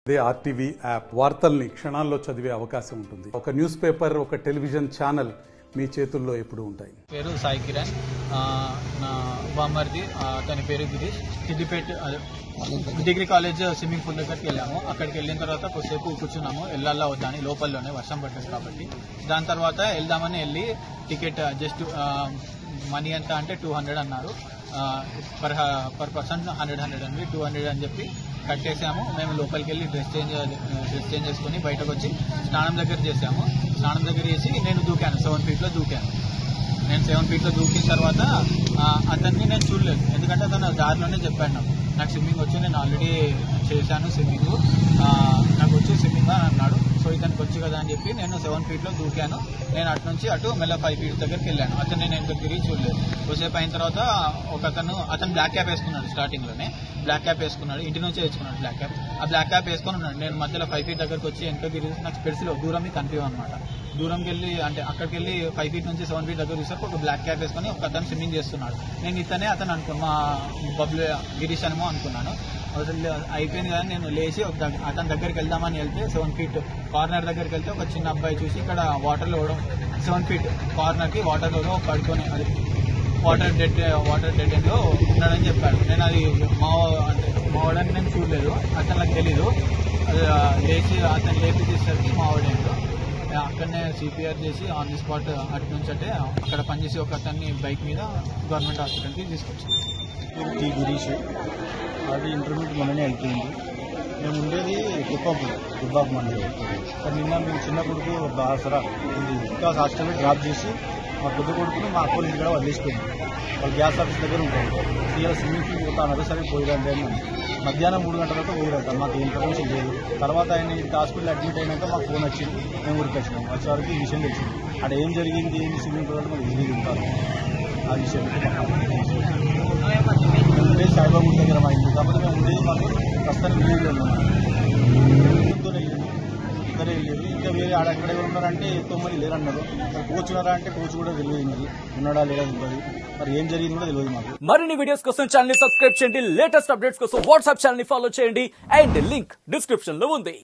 అదే RTV app వార్తల్ని క్షణాల్లో చదివే అవకాశం ఉంటుంది. ఒక న్యూస్ పేపర్, ఒక టెలివిజన్ ఛానల్ మీ చేతుల్లో ఎప్పుడూ ఉంటాయి. పేరు సాయి కిరణ్, నా బామ్మర్ది, తన పేరు Girish. Siddipet degree college swimming pool దగ్గరికి వెళ్ళాము. అక్కడికి వెళ్ళిన తర్వాత కొద్దిసేపు కూర్చున్నాము. వెళ్ళాలా వద్దా అని, లోపల్లోనే వర్షం పడ్డది కాబట్టి. దాని తర్వాత వెళ్దామని వెళ్ళి టికెట్ జస్ట్ మనీ ఎంత అంటే 200 అన్నారు. పర్ పర్సన్ 100 అండి, 200 అని చెప్పి కట్టేసాము. మేము లోపలికి వెళ్ళి డ్రెస్ చేంజ్ చేసుకుని బయటకు వచ్చి స్నానం దగ్గర చేసాము. స్నానం దగ్గర చేసి నేను దూకాను, 7 ఫీట్లో దూకాను. నేను 7 ఫీట్లో దూకిన తర్వాత అతన్ని నేను చూడలేదు, ఎందుకంటే అతను దారిలోనే చెప్పాడు నాకు స్విమ్మింగ్ వచ్చి, నేను ఆల్రెడీ చేశాను స్విమ్మింగ్, నాకు వచ్చి స్విమ్మింగ్ అని అన్నాడు. సో ఇతనికి వచ్చి కదా అని చెప్పి నేను 7 ఫీట్లో దూకాను. నేను అటు నుంచి అటు మెల్ల 5 ఫీట్ దగ్గరికి వెళ్ళాను. అతన్ని నేను తిరిగి చూడలేదు. కొద్దిసేపు అయిన తర్వాత అతను బ్లాక్ క్యాప్ వేసుకున్నాడు. స్టార్టింగ్ లోనే బ్లాక్ క్యాప్ వేసుకున్నాడు, ఇంటి నుంచే తెచ్చుకున్నాడు బ్లాక్ క్యాప్. ఆ బ్లాక్ క్యాప్ వేసుకొని ఉన్నాడు. నేను మధ్యలో 5 ఫీట్ దగ్గరకు వచ్చి వెనక తిరిగి నాకు స్పెడ్స్లో దూరం కనిపించవు అనమాట. దూరంకి వెళ్ళి అంటే అక్కడికి వెళ్ళి 5 ఫీట్ నుంచి 7 ఫీట్ దగ్గర చూసాక ఒక బ్లాక్ క్యాప్ వేసుకొని ఒక అతను స్విమ్మింగ్ చేస్తున్నాడు. నేను అతను అనుకున్నాను, మా బబ్లు గిరీష్ అనమో అనుకున్నాను. అయిపోయింది కదా, నేను లేచి అతని దగ్గరికి వెళ్దామని వెళ్తే 7 ఫీట్ కార్నర్ దగ్గరికి వెళ్తే ఒక చిన్న అబ్బాయి చూసి ఇక్కడ వాటర్లో 7 ఫీట్ కార్నర్కి వాటర్లో పడుకొని అది వాటర్ డెడ్ ఎండ్లో ఉన్నాడని చెప్పాడు. నేను అది మావాడని నేను చూడలేదు, అతను నాకు తెలీదు. లేచి అతను లేపి తీసేసరికి మావాడేంటో అక్కడనే సిపిఆర్ చేసి ఆన్ ది స్పాట్ అటు నుంచి అంటే అక్కడ పనిచేసి ఒక అతన్ని బైక్ మీద గవర్నమెంట్ హాస్పిటల్కి తీసుకొచ్చాను. గిరీష్, అది ఇంటర్మీడియట్ మొన్ననే అయిపోయింది. మేము ఉండేది దుబ్బాకు మండలి. నిన్న మేము చిన్న కొడుకు బాసరా ఇంకా హాస్టల్లో డ్రాప్ చేసి మా పెద్ద కొడుకుని మా అక్కలు ఇంటి కూడా వదిలేసిపోయింది. వాళ్ళు గ్యాస్ ఆఫీస్ దగ్గర ఉంటారు. ఇలా స్విమ్మింగ్ పూల్ పోతాను, సరే పోయిరండి అని మధ్యాహ్నం 3 గంటలతో పోయిరంట. మాకు ఇన్ఫర్మేషన్ లేదు. తర్వాత ఆయన హాస్పిటల్ అడ్మిట్ అయినాక మాకు ఫోన్ వచ్చింది, మేము ఊరికి వచ్చినాం. వచ్చేవరకు ఈ విషయం తెలిసింది. అక్కడ ఏం జరిగింది, ఏంటి స్విమ్మింగ్ పూల్ అంటే మాకు తెలియదు ఉంటారు. ఆ విషయం ఉండేది సాయిబాబు దగ్గర మా ఇంటి. కాకపోతే మేము ఉండేది మాకు ప్రస్తుతానికి వీడియోలో ఉన్నాం. ఇద్దరే వెళ్ళేది. ఇంకా వేరే ఆడెక్కడ ఉన్నారంటే 9 మంది లేరన్నారు. కోచ్ ఉన్నారా అంటే కోచ్ కూడా తెలియదు, మరి ఉన్నాడా లేదా తెలియదు. మరి ఏం జరిగింది కూడా తెలియదు మాకు. మరిన్ని వీడియోస్ కోసం ఛానల్ ని సబ్స్క్రైబ్ చేయండి, లేటెస్ట్ అప్డేట్స్ కోసం వాట్సాప్ ఛానల్ ని ఫాలో చేయండి, అండ్ లింక్ డిస్క్రిప్షన్ లో ఉంది.